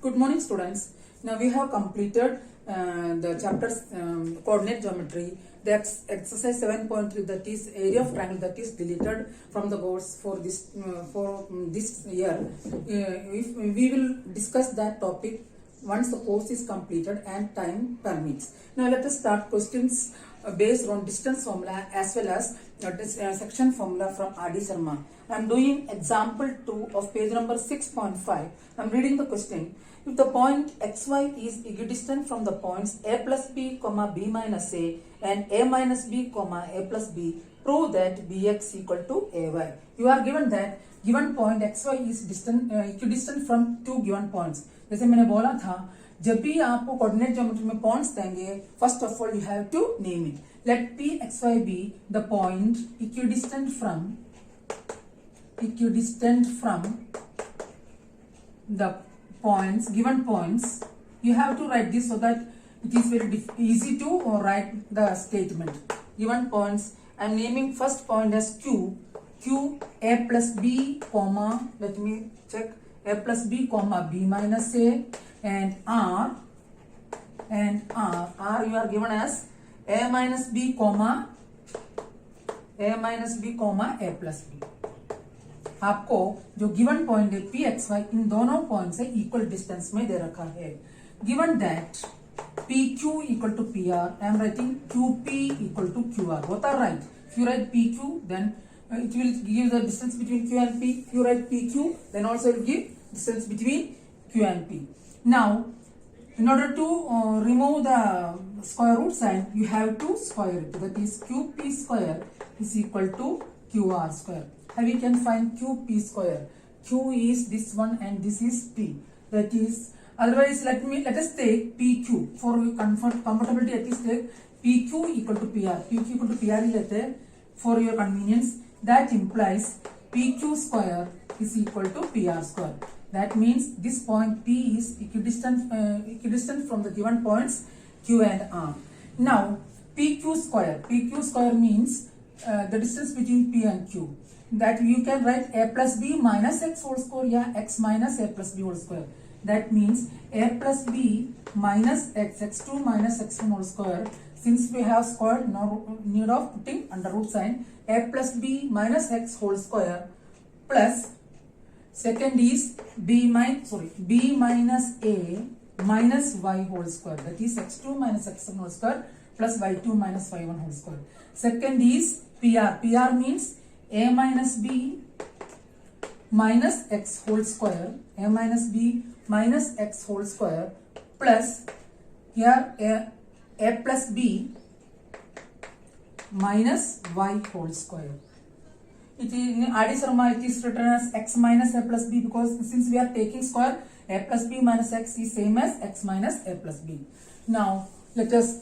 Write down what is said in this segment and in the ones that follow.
Good morning, students. Now we have completed the chapters coordinate geometry. The exercise 7.3, that is area of triangle, that is deleted from the course for this year. If we will discuss that topic once the course is completed and time permits. Now let us start questions based on distance formula as well as section formula from R.D. Sharma. I am doing example 2 of page number 6.5. I am reading the question. If the point xy is equidistant from the points a plus b, b minus a and a minus b, a plus b, prove that bx equal to ay. You are given that given point xy is equidistant from two given points. जैसे मैंने बोला था, जब भी आपको coordinate geometry में points देंगे, first of all you have to name it. Let P X Y be the point equidistant from the points, given points. You have to write this so that it is very easy to write the statement. Given points, I am naming first point as q a plus b comma, let me check, a plus b comma b minus a, and r you are given as a minus b comma a plus b. आपको जो given point है P X Y, इन दोनों point से equal distance में दे रखा है. Given that P Q equal to P R, I am writing Q P equal to Q R. Both are right. If you write P Q, then it will give the distance between q and p. If you write p q, then also it will give distance between q and p. Now, in order to remove the square root sign, you have to square it. That is qp square is equal to qr square. How we can find qp square? Q is this one and this is p. That is, otherwise let us take pq for comfortability. At least take pq equal to pr. Pq equal to pr लेते हैं for your convenience. That implies pq square is equal to pr square. That means this point p is equidistant from the given points q and r. Now pq square means the distance between p and q. That you can write a plus b minus x whole square या x minus a plus b whole square. That means a plus b minus x2 minus x1 whole square. Since we have squared, no need of putting under root sign. A plus b minus x whole square plus second is b minus a minus y whole square. That is x2 minus x1 whole square plus y2 minus y1 whole square. Second is pr. Pr means a minus b minus x whole square, a minus b minus x whole square plus here a plus b minus y whole square. It is in R.D. Sharma, it is written as x minus a plus b, because since we are taking square, a plus b minus x is same as x minus a plus b. Now let us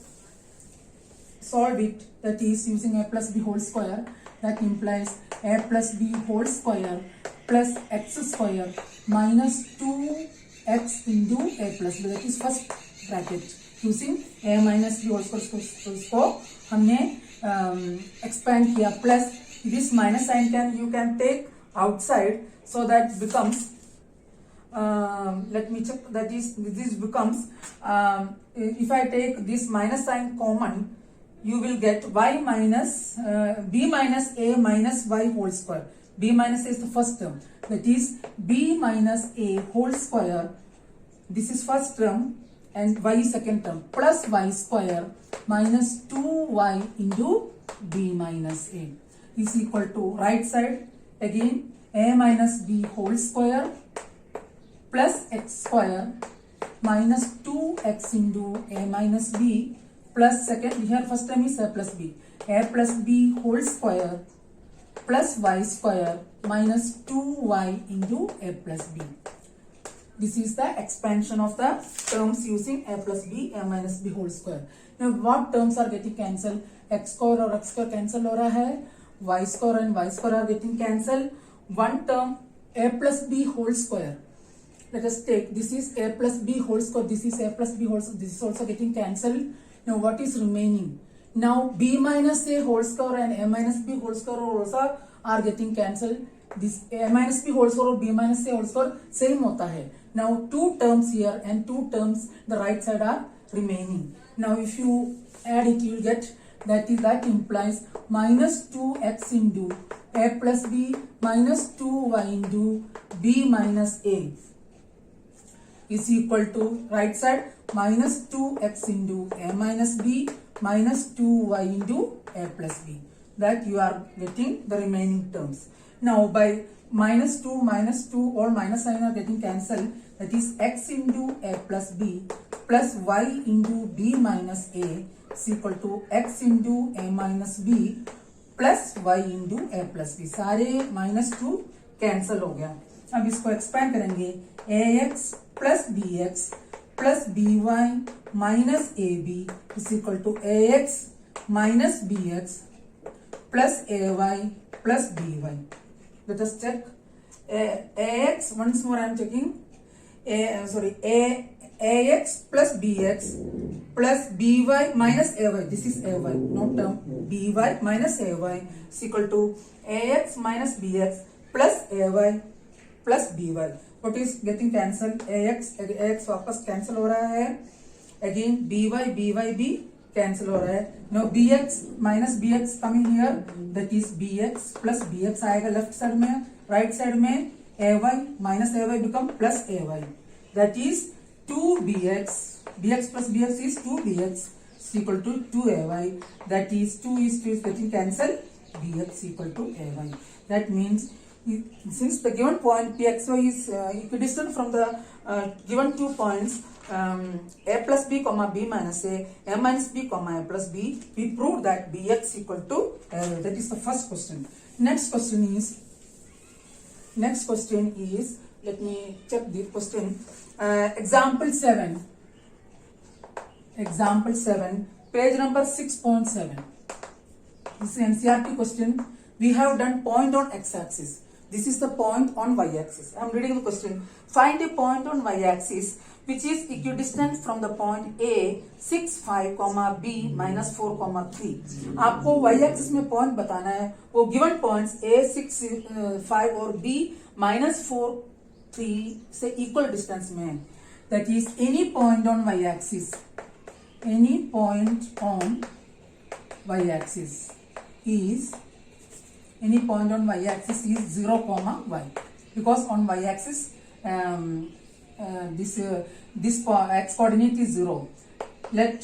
solve it. That is using a plus b whole square. That implies a plus b whole square plus x square minus 2x into a plus b. That is first bracket. Using a minus b whole square को हमने expand किया, plus this minus sign you can take outside, so that becomes let me check, that is this becomes if I take this minus sign common, you will get y minus b minus a minus y whole square. B minus a is the first term. That is b minus a whole square. This is first term and y second term, plus y square minus 2y into b minus a is equal to right side again a minus b whole square plus x square minus 2x into a minus b plus second, here first term is a plus b whole square plus y square minus 2y into a plus b. This is the expansion of the terms using a plus b, a minus b whole square. Now what terms are getting cancelled? X square और x square cancel हो रहा है, y square and y square are getting cancelled. One term a plus b whole square. Let us take, this is a plus b whole square, this is a plus b whole square, this is also getting cancelled. Now what is remaining? Now b minus a whole square and a minus b whole square also are getting cancelled. This a minus b whole square और b minus a whole square same होता है. Now 2 terms here and 2 terms the right side are remaining. Now if you add it, you will get that implies minus 2x into a plus b minus 2y into b minus a is equal to right side minus 2x into a minus b minus 2y into a plus b. That you are getting the remaining terms. Now by minus 2 all minus sign are getting cancelled. That is x into a plus b plus y into b minus a is equal to x into a minus b plus y into a plus b. सारे -2 cancel हो गया. अब इसको expand करेंगे. ax plus bx plus by minus ab is equal to ax minus bx plus ay plus by. Let us check. Ax, once more I am checking. Ax plus bx plus by minus ay. This is ay, not term. By minus ay is equal to ax minus bx plus ay plus by. What is getting cancelled? ax वापस cancel हो रहा है. Again by भी cancel हो रहा है. Now bx minus bx coming here. That is bx plus bx आएगा left side में. Right side में ay minus ay become plus ay. That is 2bx. bx plus bx is 2bx is equal to 2ay. That is 2 is getting cancelled. bx equal to ay. That means since the given point pxy is equidistant from the given 2 points a plus b comma b minus a minus b comma a plus b, we proved that bx equal to that is the first question. Next question is let me check the question. Example 7, page number 6.7. This is NCERT question. We have done point on x-axis. This is the point on y-axis. I am reading the question. Find a point on y-axis which is equidistant from the point A 6, 5, B minus 4, 3. आपको y-axis में point बताना है. वो given points A 6, 5 और B minus 4, 3 से equal distance में है. That is any point on y-axis. Any point on y-axis is 0, y, because on y-axis this x coordinate is 0. Let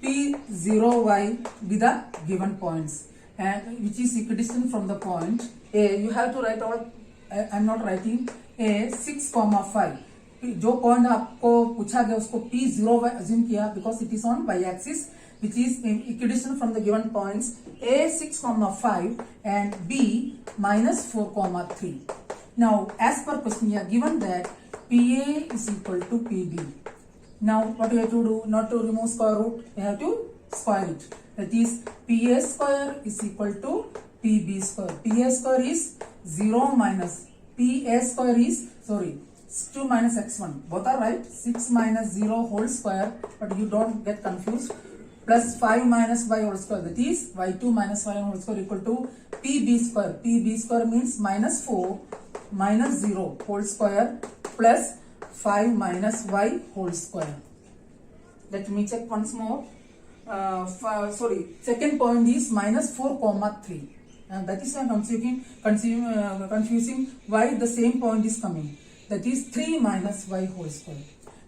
p 0y be the given points and which is equidistant from the point A. You have to write all. I am not writing. A 6, 5. जो point आपको पूछा गया उसको p0 assume किया because it is on y-axis which is equidistant from the given points A 6, 5 and B minus 4, 3. Now as per question here given that PA is equal to PB. Now what you have to do? Not to remove square root, you have to square it. That is PA square is equal to PB square. PA square is 0 minus PA square is 2 minus x1. Both are right. 6 minus 0 whole square, but you don't get confused. Plus 5 minus y whole square. That is y2 minus y whole square equal to pb square. Pb square means minus 4 minus 0 whole square plus 5 minus y whole square. Let me check once more. Second point is minus 4, 3. And that is confusing why the same point is coming. That is 3 minus y whole square.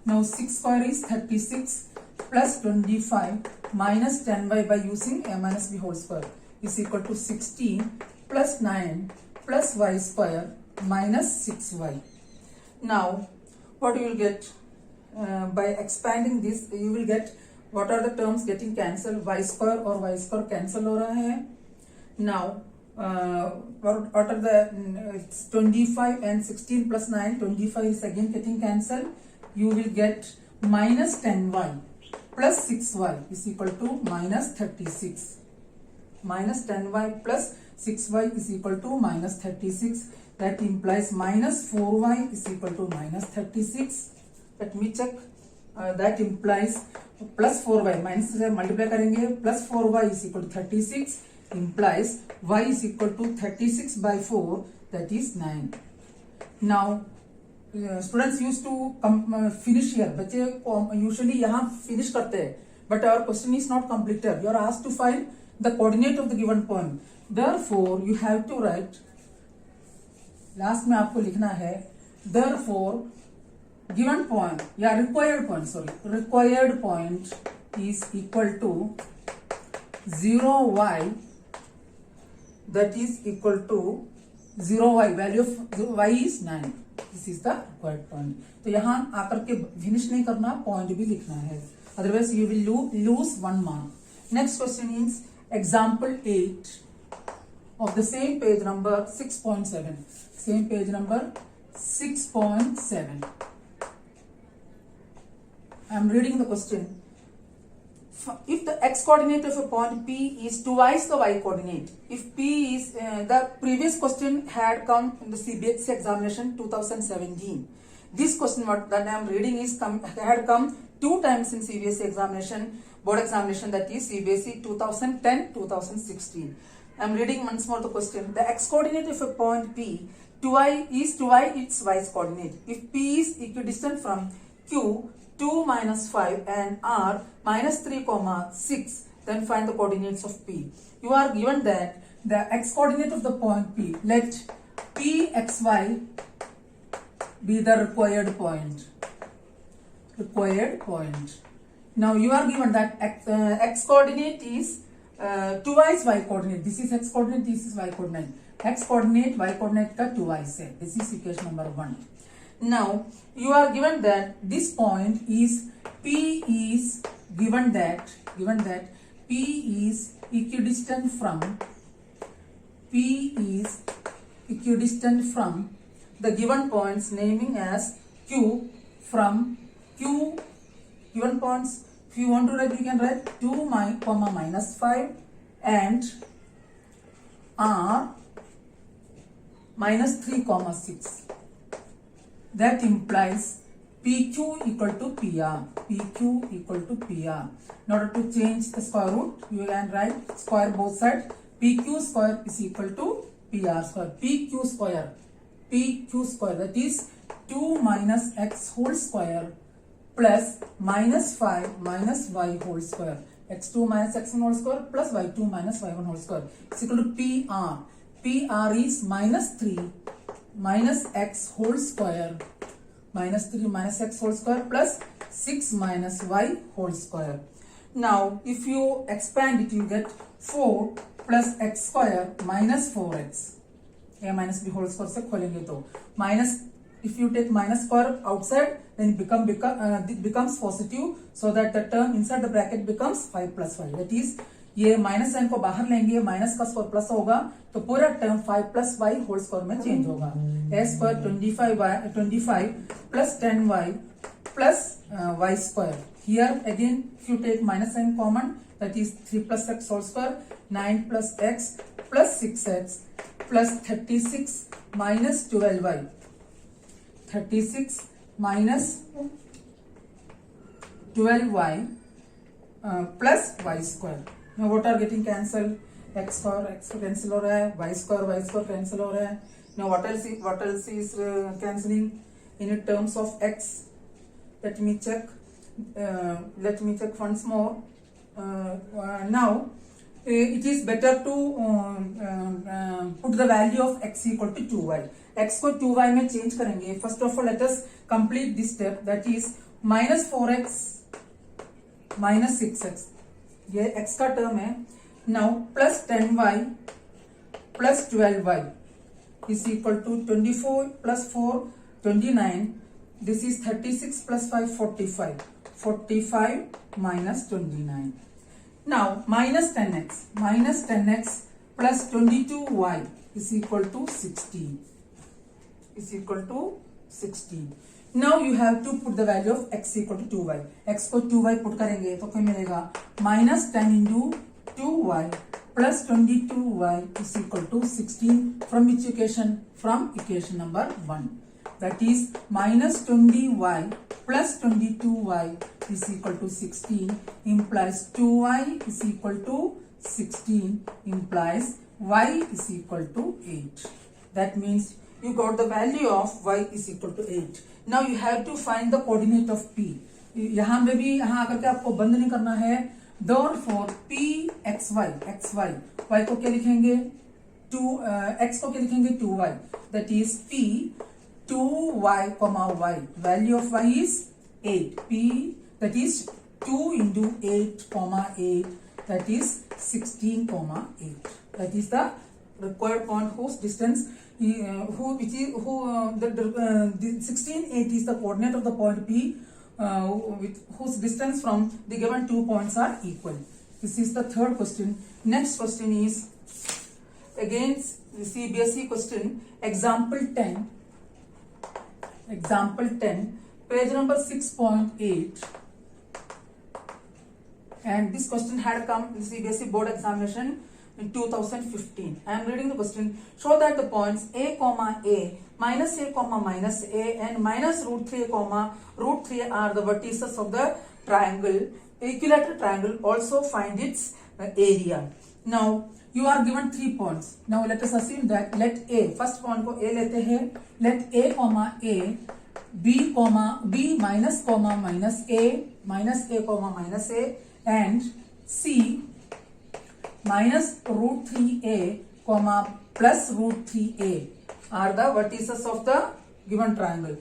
Now 6 square is 36 plus 25 minus 10y by using a minus b whole square is equal to 16 plus 9 plus y square minus 6y. Now what you will get by expanding this, you will get what are the terms getting cancelled. Y square or y square cancel हो रहा है. Now what are the 25 and 16 plus 9, 25 is again getting cancelled. You will get minus 10y plus 6y is equal to minus 36. Minus 10y plus 6y is equal to minus 36. That implies minus 4y is equal to minus 36. Let me check. That implies plus 4y minus से multiply करेंगे. Plus 4y is equal to 36. Implies y is equal to 36 by 4. that is 9. Now students used to finish here. बच्चे usually यहाँ finish करते हैं, but our question is not completed. You are asked to find the coordinate of the given point. Therefore you have to write, last में आपको लिखना है therefore given point या required point is equal to 0y, that is equal to 0y, value of y is 9. This is the required point. तो यहाँ आकर के finish नहीं करना, पॉइंट भी लिखना है, otherwise you will lose 1 mark. Next question is example 8 of the same page number 6.7. Same page number 6.7. I am reading the question. If the x coordinate of a point P is twice the y coordinate, if P is the previous question had come in the CBSE examination 2017. This question what that I am reading is had come 2 times in CBSE examination, board examination, that is CBSE 2010-2016. I am reading once more the question. The x coordinate of a point P is its y's coordinate. If P is equidistant from Q 2 minus 5 and R minus 3 comma 6, then find the coordinates of P. You are given that the x coordinate of the point P, let Pxy be the required point. Now you are given that x coordinate is twice y coordinate. This is x coordinate, this is y coordinate. X coordinate, y coordinate का twice है. This is equation number 1. Now you are given that this point is P is given that P is equidistant from the given points naming as Q from Q given points. If you want to write, you can write 2 minus 5 and R minus 3 comma 6. That implies PQ equal to PR. In order to change the square root, you can write square both sides. PQ square is equal to PR square. PQ square, that is 2 minus x whole square plus minus 5 minus y whole square. X2 minus x1 whole square plus y2 minus y1 whole square is equal to PR. PR is minus 3 minus x whole square, minus 3 minus x whole square plus 6 minus y whole square. Now if you expand it, you get 4 plus x square minus 4x. A minus b whole square से खोलेंगे तो minus, if you take minus square outside, then it becomes positive, so that the term inside the bracket becomes 5 plus 5. That is, ये minus sign को बाहर लेंगे, minus का square plus होगा, तो पूरा term 5 plus y whole square में change होगा. A square 25 plus 10y plus y square. Here again if you take minus sign common, that is 3 plus x whole square, 9 plus x plus 6x plus 36 minus 12y. 36 minus 12y plus y square. Now what are getting cancelled? X square cancel हो रहा है, y square cancel हो रहा है. Now what else is cancelling in terms of x? Let me check once more. Now it is better to put the value of x equal to 2y. x को 2y में change करेंगे. First of all, let us complete this step, that is minus 4x minus 6x. ये x का term है. Now plus 10y plus 12y is equal to 24 plus 4 29. This is 36 plus 5 45. 45 minus 29. Now minus 10x plus 22y is equal to 16. Now you have to put the value of x equal to 2y. x को 2y put करेंगे तो क्या मिलेगा? minus 10 into 2y plus 22y is equal to 16. From which equation? From equation number 1. That is minus 20y plus 22y is equal to 16 implies 2y is equal to 16 implies y is equal to 8. That means you got the value of y is equal to 8. Now you have to find the coordinate of p. यहाँ में भी यहाँ आकर के आपको बंद नहीं करना है. Therefore p xy y को क्या लिखेंगे 2 x को क्या लिखेंगे 2y. That is p 2y comma y. Value of y is 8. P that is 2 into 8 comma 8. That is 16 comma 8. That is the required point whose distance the 16 8 is the coordinate of the point P with whose distance from the given 2 points are equal. This is the third question. Next question is again the CBSE question, example 10, page number 6.8, and this question had come in CBSE board examination in 2015. I am reading the question. Show that the points a comma a, minus a comma minus a, and minus root 3 comma root 3 are the vertices of the triangle, equilateral triangle. Also find its area. Now you are given 3 points. Now let us assume that let a, first point को a लेते हैं, let a comma a, b comma b minus comma minus a comma minus a, and c minus root 3a comma plus root 3a are the vertices of the given triangle.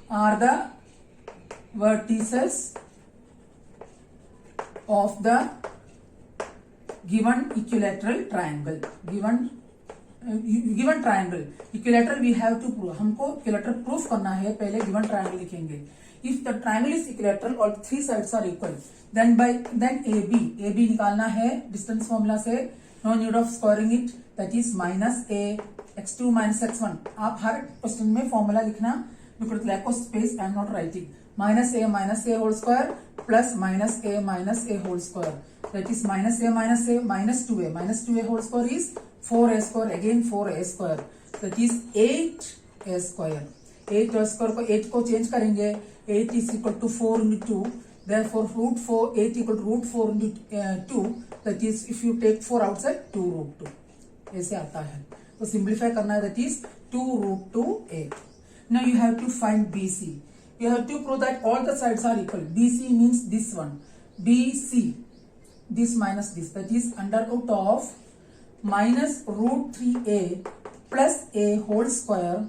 Are the vertices of the given equilateral triangle. Given triangle equilateral we have to prove. हमको equilateral proof करना है. पहले given triangle लिखेंगे. If the triangle is equilateral or 3 sides are equal, then AB निकालना है distance formula से. No need of squaring it. That is minus a x2 minus x1. आप हर question में फॉर्मूला लिखना because lack of space I am not writing. minus a whole square plus minus a whole square. That is minus a minus 2a. Minus 2a whole square is 4a square. Again 4a square. That is 8a square. 8a square को 8 को change करेंगे. 8 is equal to 4 into 2. Therefore root 4 8 equal to root 4 into 2. That is if you take 4 outside 2 root 2. ऐसे आता है. तो simplify करना है. That is 2 root 2a. Now you have to find BC. You have to prove that all the sides are equal. BC means this one. BC, this minus this. That is under root of minus root 3a plus a whole square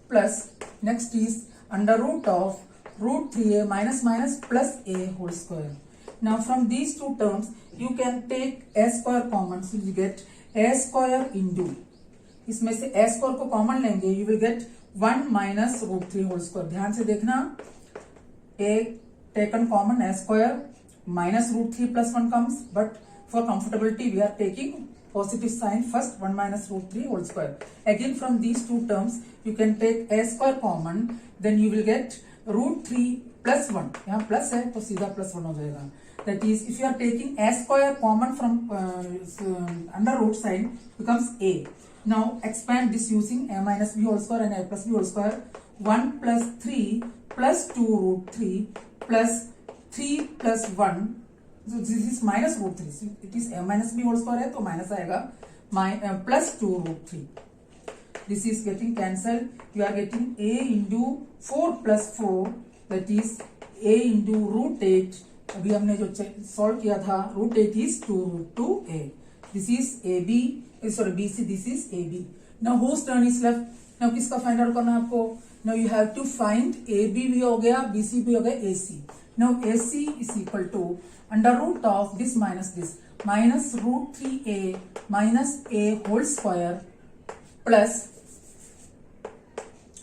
plus next is under root of root 3a minus plus a whole square. Now from these two terms you can take a square common. So you get a square into, इसमें से a square को common लेंगे, you will get 1 minus root 3 whole square. ध्यान से देखना, a taken common a square minus root 3 plus 1 comes, but for comfortability we are taking positive sign first. 1 minus root 3 whole square. Again from these two terms you can take a square common, then you will get root 3 plus 1. यहाँ plus है तो सीधा plus 1 हो जाएगा. That is if you are taking a square common from under root sign becomes a. Now expand this using a minus b whole square and a plus b whole square. 1 plus 3 plus 2 root 3 plus 3 plus 1. So this is minus root 3. So it is a minus b whole square है तो minus आएगा plus 2 root 3. This is getting cancelled. You are getting a into 4 plus 4. That is a into root 8. अभी हमने जो solve किया था root 8 is 2 root 2a. This is AB. Sorry, BC. This is AB. Now whose turn is left? Now किसका find out करना है आपको? Now you have to find AB भी हो गया, BC भी हो गया, AC. Now AC is equal to under root of this minus root 3a minus a whole square plus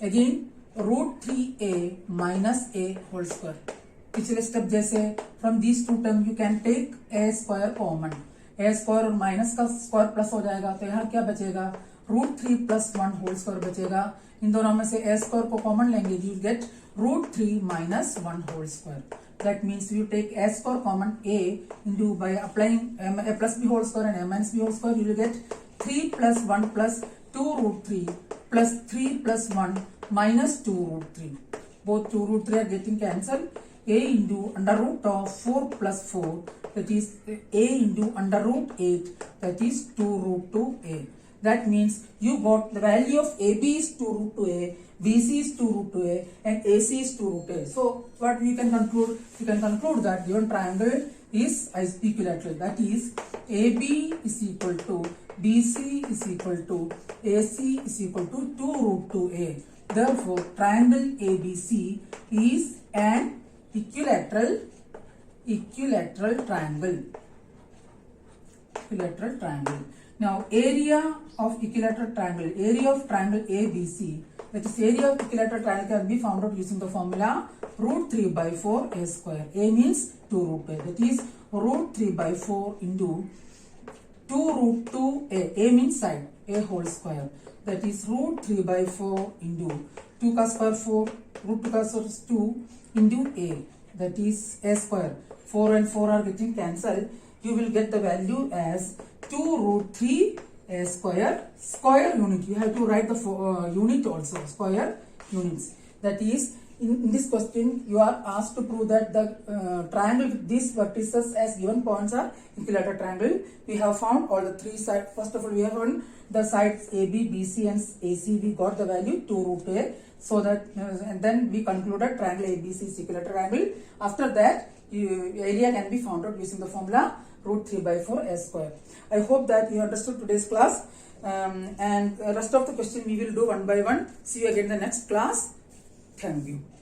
again root 3a minus a whole square. पिछले step जैसे from these two term you can take a square common. A square और minus का square plus हो जाएगा तो यहाँ क्या बचेगा? रूट 3 plus 1 होल स्क्वायर बचेगा. इन दोनों में से ए स्क्वायर को कॉमन लेंगे, you get root 3 minus 1 whole square. That means you take a square common A into by applying A plus B whole square and A minus B whole square, you will get 3 plus 1 plus 2 root 3 plus 3 plus 1 minus 2 root 3. Both 2 root 3 are getting cancelled. A into under root of 4 plus 4, that is a into under root 8, that is 2 root 2a. That means you got the value of AB is 2 root 2a, BC is 2 root 2a, and AC is 2 root a. So what we can conclude? We can conclude that given triangle is equilateral. That is AB is equal to BC is equal to AC is equal to 2 root 2a. Therefore, triangle ABC is an equilateral triangle. Equilateral triangle. Now, area of equilateral triangle, area of triangle ABC, that is area of equilateral triangle can be found out using the formula root 3 by 4 a square. A means 2 root a. That is root 3 by 4 into 2 root 2a. A means side, a whole square. That is root 3 by 4 into 2 cos square 4, root 2 cos square is 2 into a. That is a square. 4 and 4 are getting cancelled. You will get the value as 2 root 3 a square, square unit. You have to write the unit also, square units. That is, in this question, you are asked to prove that the triangle with these vertices as given points are equilateral triangle. We have found all the three sides. First of all, we have found the sides AB, BC and AC. We got the value 2 root a. So that, and then we concluded triangle ABC is equilateral triangle. After that, area can be found out using the formula root 3 by 4 a square. I hope that you understood today's class, and rest of the question we will do one by one. See you again in the next class. Thank you.